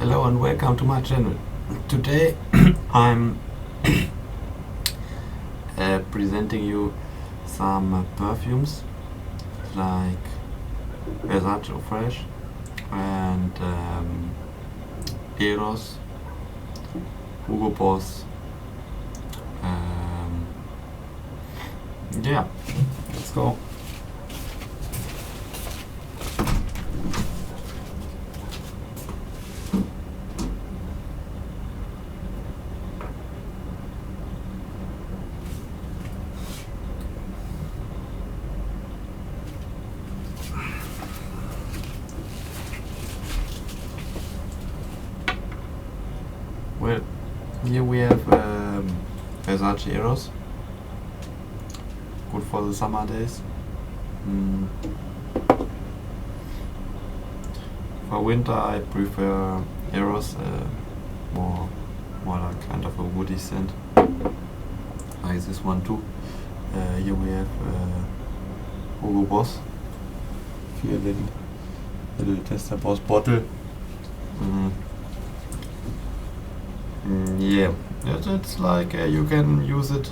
Hello and welcome to my channel. Today I'm presenting you some perfumes like Versace Eau Fraiche and Eros, Hugo Boss. Yeah, let's go. Well, here we have Versace Eros, good for the summer days. For winter I prefer Eros, more like kind of a woody scent, like this one too. Here we have Hugo Boss, here little Tester Boss bottle. Yeah, it's like you can use it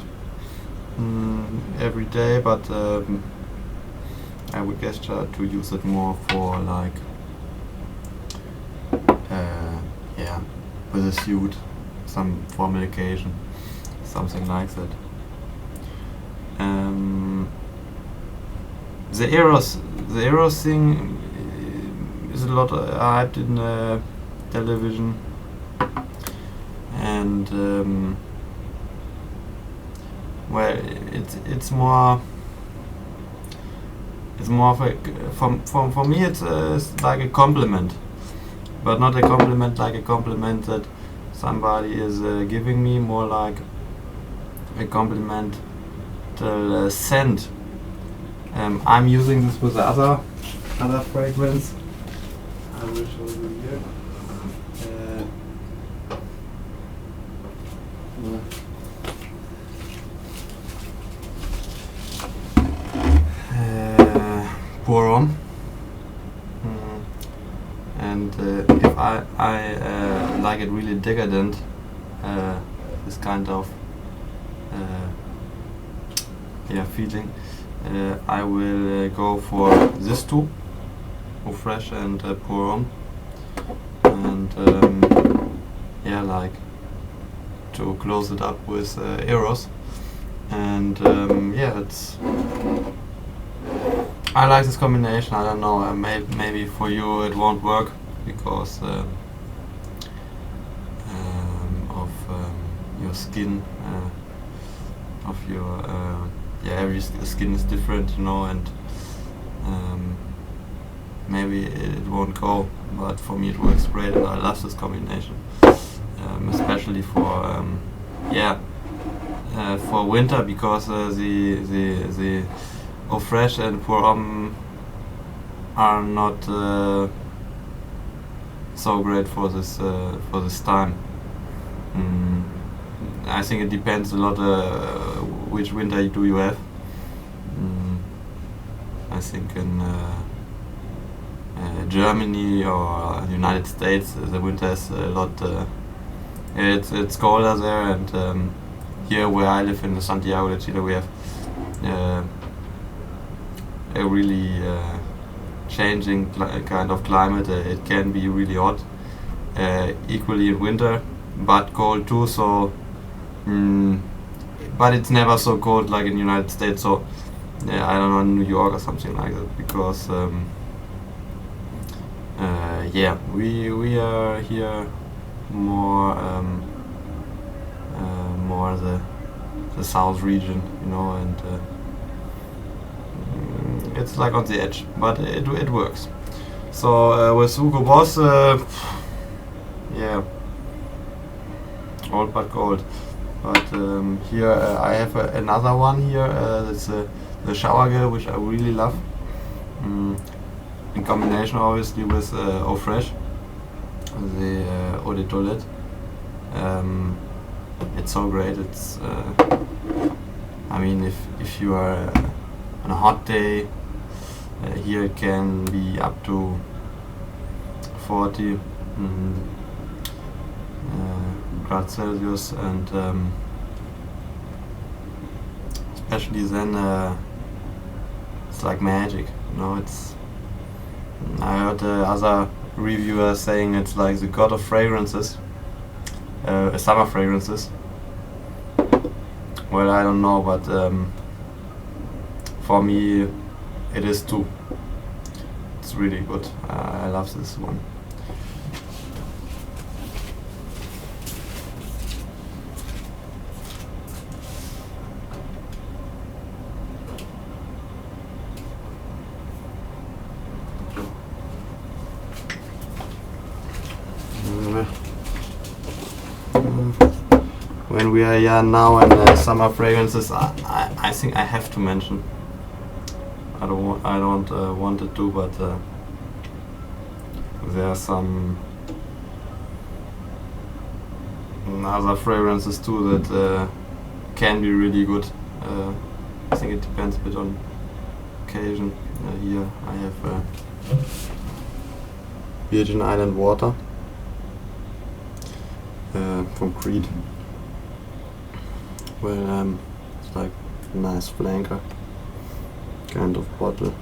every day, but I would gesture to use it more for like yeah, with a suit, some formal occasion, something like that. The Eros thing is a lot hyped in television. And well, it's more of a for me it's like a compliment, but not a compliment like a compliment that somebody is giving me, more like a compliment the scent. I'm using this with the other fragrance. I will show you here. Pour on, and if I like it really decadent, this kind of feeling, I will go for this two, Eau Fraiche and Pour on, and yeah, like to close it up with Eros, and yeah, I like this combination. I don't know, maybe for you it won't work because of your skin, of your yeah, every skin is different, you know, and maybe it won't go, but for me it works great, and I love this combination, especially for yeah, for winter, because the Eau Fraiche and Pour Homme are not so great for this time. I think it depends a lot which winter do you have. I think in Germany or United States the winter is a lot. It's colder there, and here where I live in Santiago de Chile we have a really changing kind of climate. It can be really hot, equally in winter, but cold too. So, but it's never so cold like in United States. So, yeah, I don't know, New York or something like that, because yeah, we are here more more the south region, you know, and it's like on the edge, but it works. So with Hugo Boss, yeah, old but gold. But here I have another one here. That's the shower gel, which I really love. In combination, obviously, with Eau Fraiche, the Eau de Toilette. It's so great. It's I mean, if you are on a hot day, here it can be up to 40. grad Celsius, and especially then it's like magic, you know. It's I heard other reviewers saying it's like the god of fragrances, summer fragrances. Well, I don't know, but for me it is too. It's really good. I love this one. When we are now in summer fragrances, I think I have to mention. I don't want to, but there are some other fragrances too that can be really good. I think it depends a bit on occasion. Here I have Virgin Island Water from Creed. Well, it's like a nice flanker kind of bottle.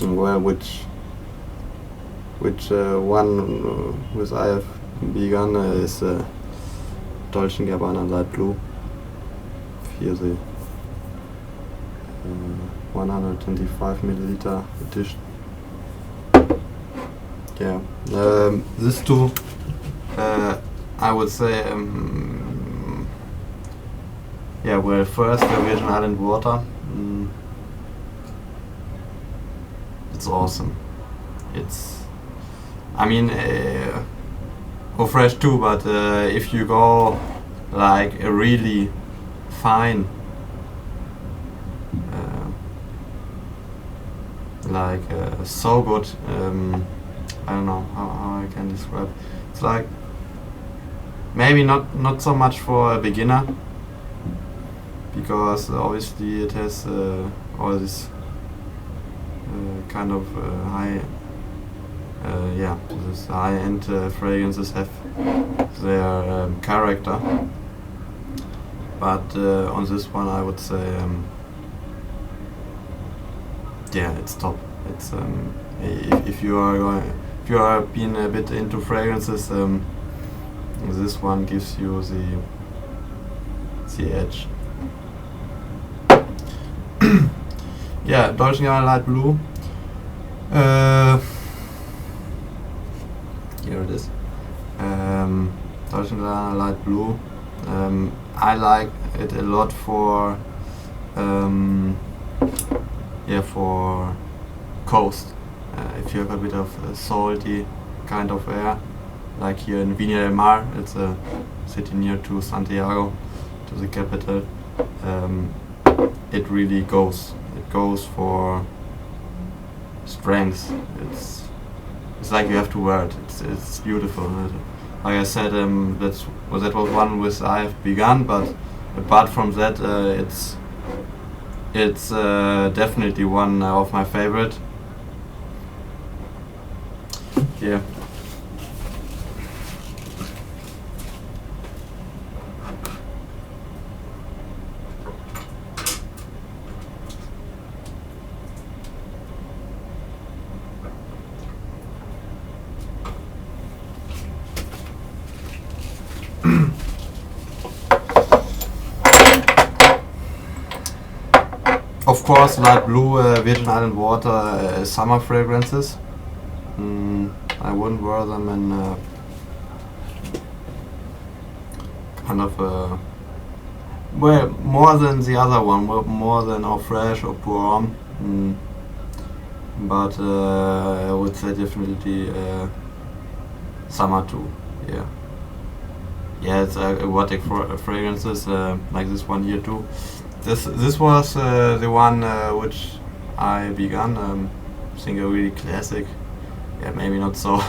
Well, which one which I have begun is Dolce & Gabbana Light Blue. Here the 125 milliliter edition. Yeah, these two, I would say. Yeah, well, first the Virgin Island Water. It's awesome. It's, I mean, Eau Fraiche too, but if you go like a really fine, so good, I don't know how I can describe. It's like maybe not so much for a beginner, because obviously it has all this kind of high, this high-end fragrances have their character. But on this one, I would say, yeah, it's top. It's if you are being a bit into fragrances, this one gives you the edge. Yeah, Dolce & Gabbana Light Blue. Here it is. Dolce & Gabbana Light Blue. I like it a lot for for coast. If you have a bit of salty kind of air, like here in Viña del Mar, it's a city near to Santiago, to the capital. It really goes. It goes for strength. It's like you have to wear it. It's beautiful. Like I said, that was one with I have begun. But apart from that, it's definitely one of my favorite. Yeah. Of course, Light Blue, Virgin Island Water, summer fragrances. I wouldn't wear them in kind of well, more than the other one, more than Eau Fraiche or Pour Homme. But I would say definitely summer too. Yeah. Yeah, it's erotic fragrances like this one here too. This was the one which I began. I think a really classic. Yeah, maybe not so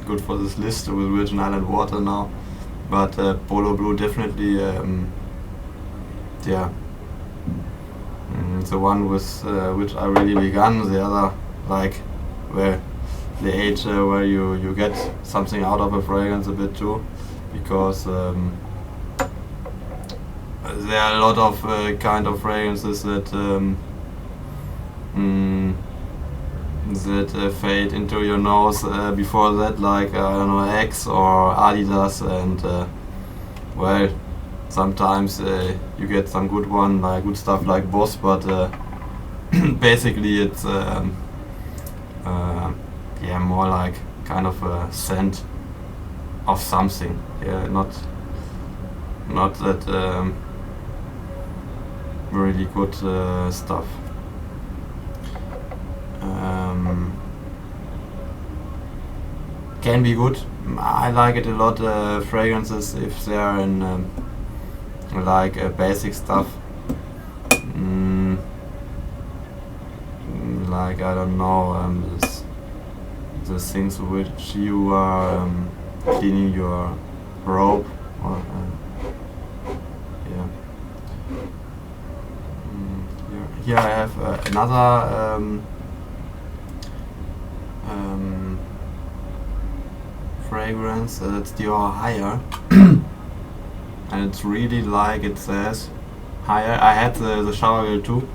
good for this list with Virgin Island Water now, but Polo Blue definitely. Yeah, the one with which I really began. The other, like, well, the age where you get something out of a fragrance a bit too, because there are a lot of kind of fragrances that fade into your nose before that, like I don't know, X or Adidas, and well, sometimes you get some good one, like good stuff like Boss, but basically it's yeah, more like kind of a scent of something. Yeah, not that really good stuff. Can be good. I like it a lot. Fragrances, if they are in like basic stuff, like I don't know, the things which you are cleaning your robe, or yeah. Here I have another fragrance. That's Dior Higher, and it's really like it says Higher. I had the shower gel too.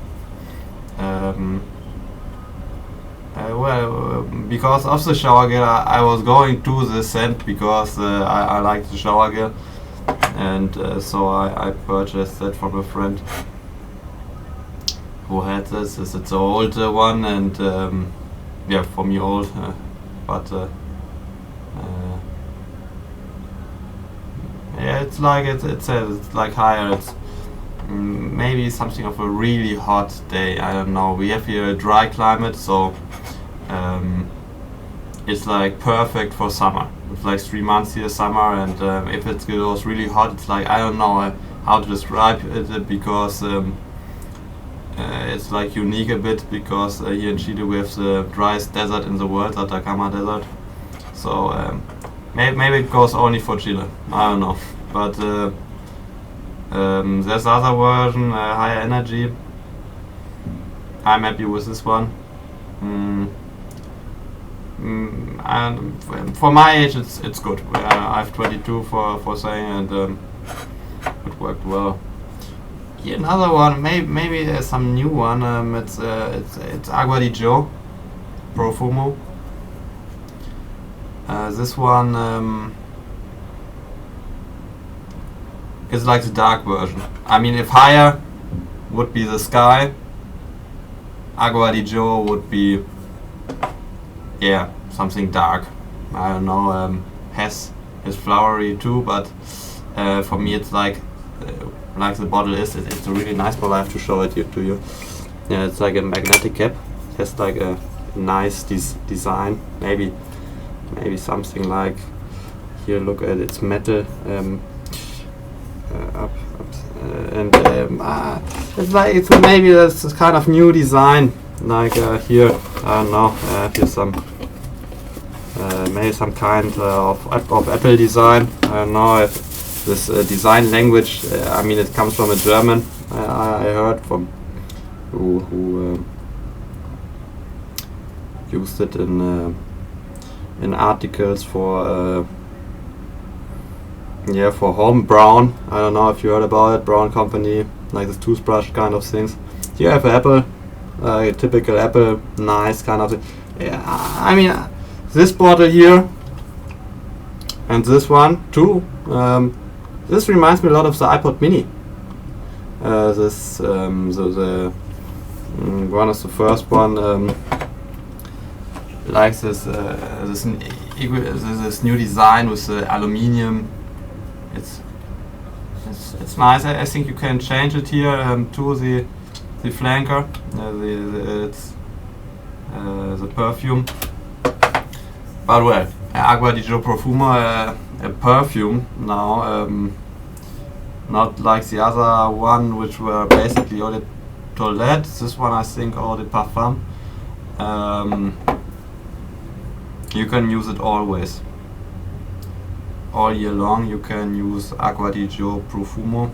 Well, because of the shower gel, I was going to the scent because I like the shower gel, and so I purchased that from a friend who had this. It's an old one, and yeah, for me old, but yeah, it's like it says it's like Higher. It's maybe something of a really hot day. I don't know. We have here a dry climate, so it's like perfect for summer. It's like 3 months here summer, and if it goes really hot, it's like I don't know how to describe it, because it's like unique a bit, because here in Chile we have the driest desert in the world, the Atacama Desert. So maybe it goes only for Chile. I don't know, but there's other version, Higher Energy. I'm happy with this one. And for my age, it's good. I have 22 for saying, and it worked well. Here another one, maybe there's some new one. It's Agua di Gio Profumo. This one is like the dark version. I mean, if Higher would be the sky, Agua di Gio would be, yeah, something dark. I don't know. Has is flowery too, but for me it's like the bottle is. It's a really nice bottle. I have to show it to you. Yeah, it's like a magnetic cap. It has like a nice design. Maybe something like here. Look at its metal. Up, and it's like maybe that's a kind of new design. Like here, I don't know. Here's some maybe some kind of Apple design. I don't know if this design language. I mean, it comes from a German. I heard from who used it in articles for. Yeah, for home. Braun. I don't know if you heard about it. Braun company, like this toothbrush kind of things. Here I have Apple, a typical Apple, nice kind of thing. Yeah, I mean, this bottle here and this one too. This reminds me a lot of the iPod Mini. This the one is the first one. Like this this new design with the aluminium. It's nice. I think you can change it here to the flanker, the perfume. But well, Agua di Gio Profumo, a perfume now, not like the other one, which were basically eau de toilette. This one, I think, eau de parfum. You can use it always. All year long you can use Agua di Gio Profumo,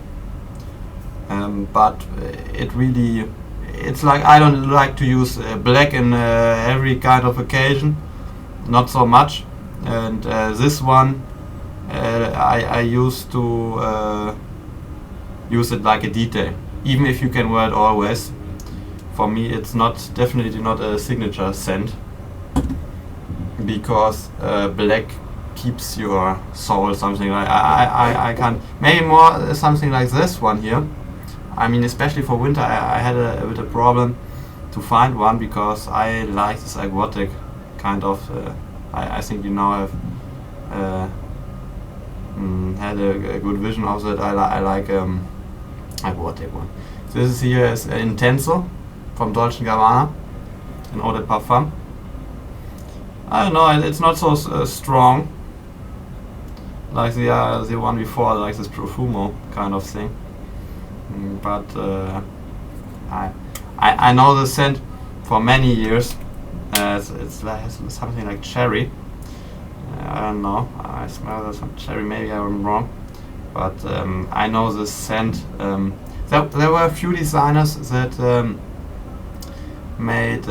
but it really, it's like I don't like to use black in every kind of occasion. not so much. And this one I used to use it like a detail, even if you can wear it always. For me, it's definitely not a signature scent, because black keeps your soul, something like I can't. Maybe more something like this one here. I mean, especially for winter, I had a bit of problem to find one, because I like this aquatic kind of. I think you now have had a good vision of that. I like aquatic one. This here is Intenso from Dolce & Gabbana, an eau de parfum. I don't know, it's not so strong like the one before, like this Profumo kind of thing. But I know the scent for many years. It's like something like cherry. I don't know. I smell some cherry. Maybe I'm wrong, but I know this scent. There were a few designers that made.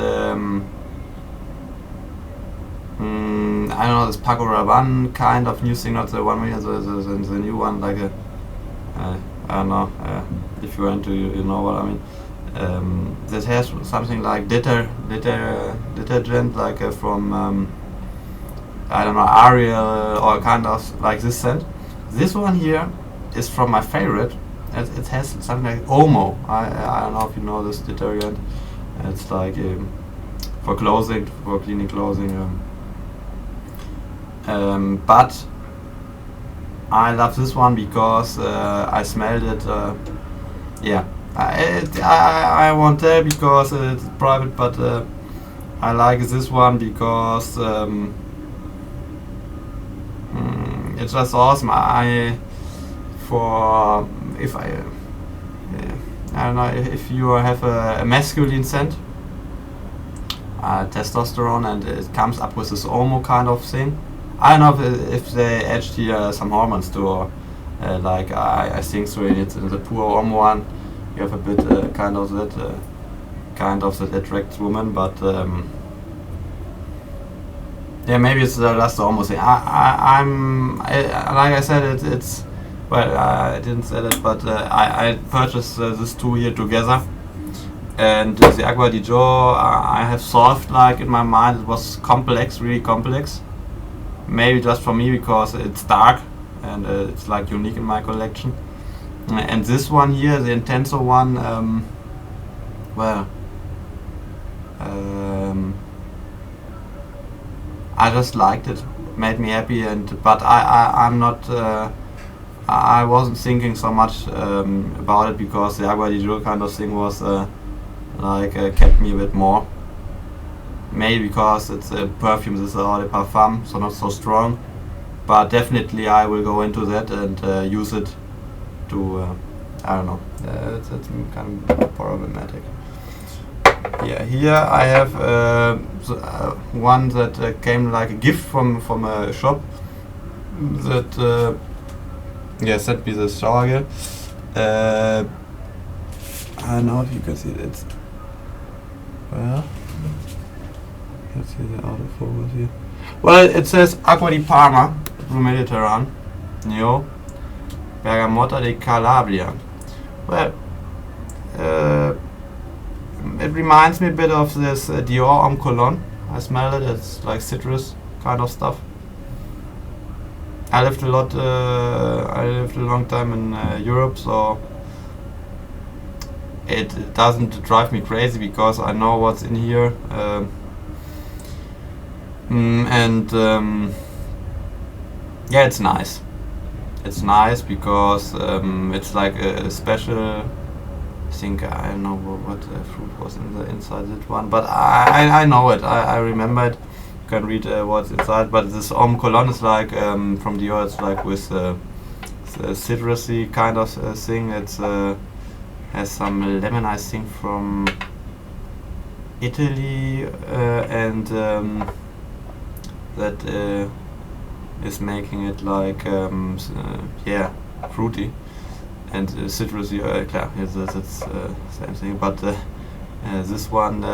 I don't know, this Paco Rabanne kind of new thing, not the 1 million, the new one, like a, I don't know, if you're into, you know what I mean. That has something like detergent, like from, I don't know, Ariel, or kind of like this scent. This one here is from my favorite. It has something like Omo. I don't know if you know this detergent. It's like for clothing, for cleaning clothing. But I love this one because I smelled it. Yeah, I won't tell because it's private, but I like this one because it's just awesome. I don't know if you have a masculine scent, testosterone, and it comes up with this Omo kind of thing. I don't know if they added here some hormones too, or like I think so. It's in the pure Omo one. You have a bit kind of that attracts women, but yeah, maybe it's just the Omo thing. I'm like I said, it's well, I didn't say that, but I purchased these two here together. And the Acqua di Gio, I have solved, like in my mind, it was complex, really complex. Maybe just for me because it's dark and it's like unique in my collection. And this one here, the Intenso one, well, I just liked it, made me happy, but I'm not. I wasn't thinking so much about it because the Acqua di Gio kind of thing was. Kept me a bit more. Maybe because it's a perfume, this is eau de parfum, so not so strong. But definitely I will go into that and use it to, I don't know, it's kind of problematic. Yeah, here I have one that came like a gift from a shop that sent me this shower gel. I don't know if you can see it. It's well, let's see the autofocus here. Well, it says Acqua di Parma, Blue Mediterranean, Neo, Bergamotta di Calabria. Well, it reminds me a bit of this Dior Homme Cologne. I smell it. It's like citrus kind of stuff. I lived a long time in Europe, so it doesn't drive me crazy because I know what's in here, yeah, it's nice. It's nice because it's like a special. I think I don't know what fruit was inside that one, but I know it. I remember it. You can read what's inside. But this Homme Cologne is like from Dior. It's like with a citrusy kind of thing. It's has some lemon, I think, from Italy, and that is making it like yeah, fruity and citrusy. Klar, that's same thing. But this one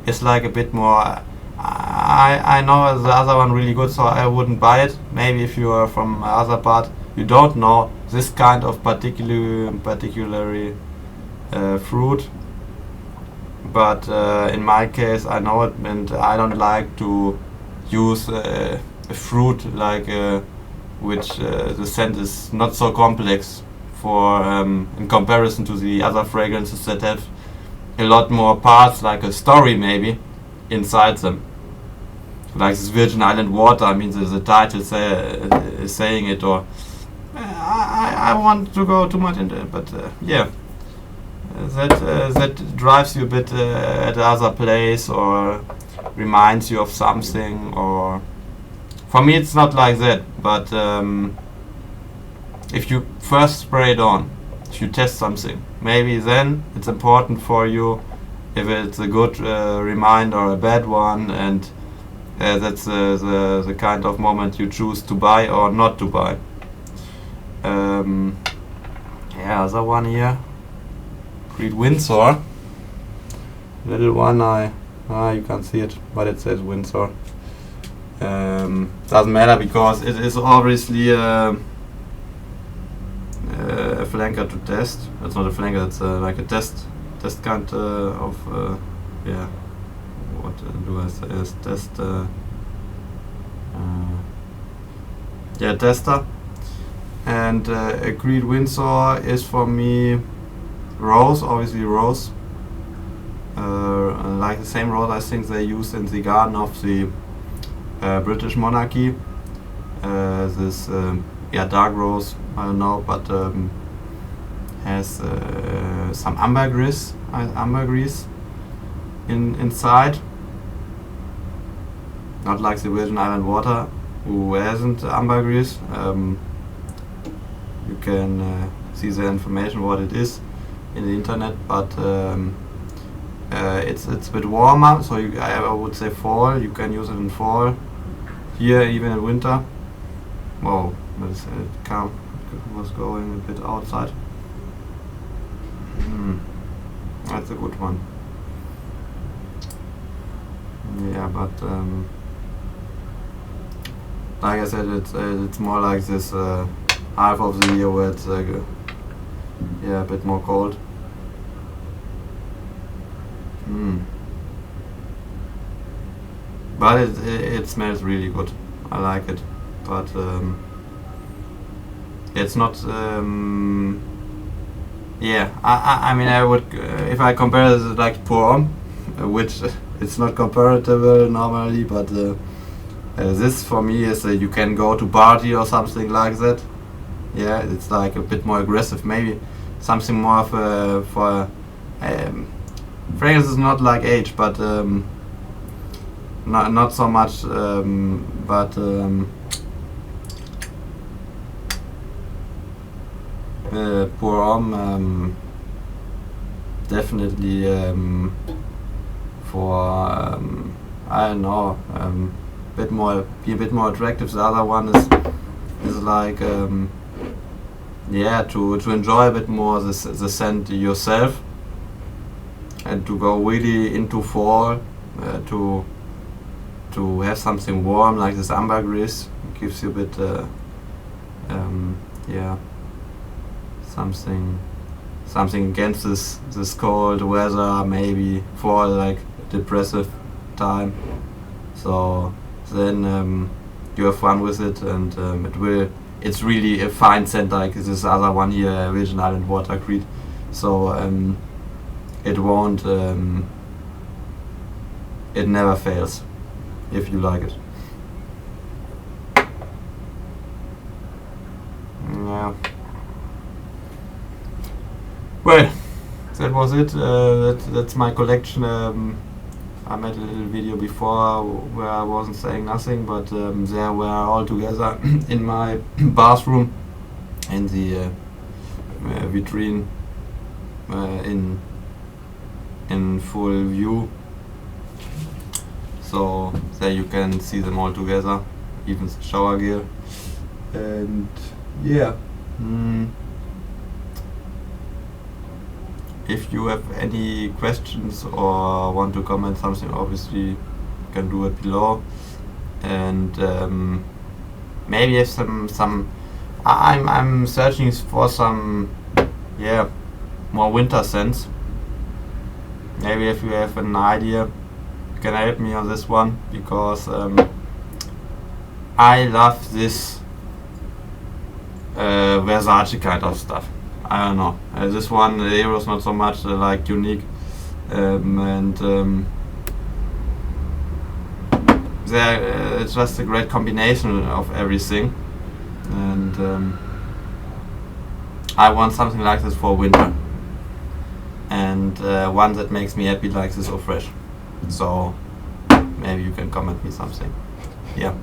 is like a bit more. I I know the other one really good, so I wouldn't buy it. Maybe if you are from other part, you don't know this kind of particularly fruit. But in my case, I know it, and I don't like to use a fruit like which the scent is not so complex for in comparison to the other fragrances that have a lot more parts, like a story maybe inside them. Like this Virgin Island water. I mean, the title is saying it, or I want to go too much into it, but yeah. That drives you a bit at other place, or reminds you of something, or for me it's not like that. But if you first spray it on, if you test something, maybe then it's important for you if it's a good reminder or a bad one, and that's the kind of moment you choose to buy or not to buy. Yeah, other one here. Creed Windsor. Little one, you can't see it, but it says Windsor. Doesn't matter because it is obviously a flanker to test. It's not a flanker, it's like a test kind of yeah. What do I say? Is test? Yeah, tester. And a Creed Windsor is for me rose, obviously rose. Like the same rose I think they used in the garden of the British monarchy. This yeah, dark rose, I don't know, but has some ambergris inside. Not like the Virgin Island water, who hasn't ambergris. You can see the information what it is in the internet, but it's a bit warmer, so I would say fall. You can use it in fall. Here, even in winter. Whoa, it was going a bit outside. That's a good one. Yeah, but like I said, it's more like this half of the year where it's yeah, a bit more cold. But it smells really good. I like it, but it's not. Yeah, I mean, I would if I compare it like Pour Homme, which it's not comparable normally, but this for me is you can go to party or something like that. Yeah, it's like a bit more aggressive, maybe something more for fragrance is not like age, but not so much, but Pour Homme definitely for I don't know, be a bit more attractive. The other one is like yeah, to enjoy a bit more the scent yourself, and to go really into fall, to have something warm like this ambergris gives you a bit yeah, something against this cold weather, maybe fall, like depressive time. So then you have fun with it, and it's really a fine scent, like this other one here, Virgin Island Water Creed. So it won't, it never fails if you like it. Yeah. Well, that was it. That's my collection. I made a little video before where I wasn't saying nothing, but there we're all together in my bathroom, in the vitrine, in full view. So there you can see them all together, even the shower gear. And yeah. If you have any questions or want to comment something, obviously can do it below. And maybe if some I'm searching for some more winter scents. Maybe if you have an idea, you can help me on this one, because I love this Versace kind of stuff. I don't know. This one, the Aero is not so much like unique, and it's just a great combination of everything, and I want something like this for winter, and one that makes me happy like this Eau Fraiche. So maybe you can comment me something. Yeah.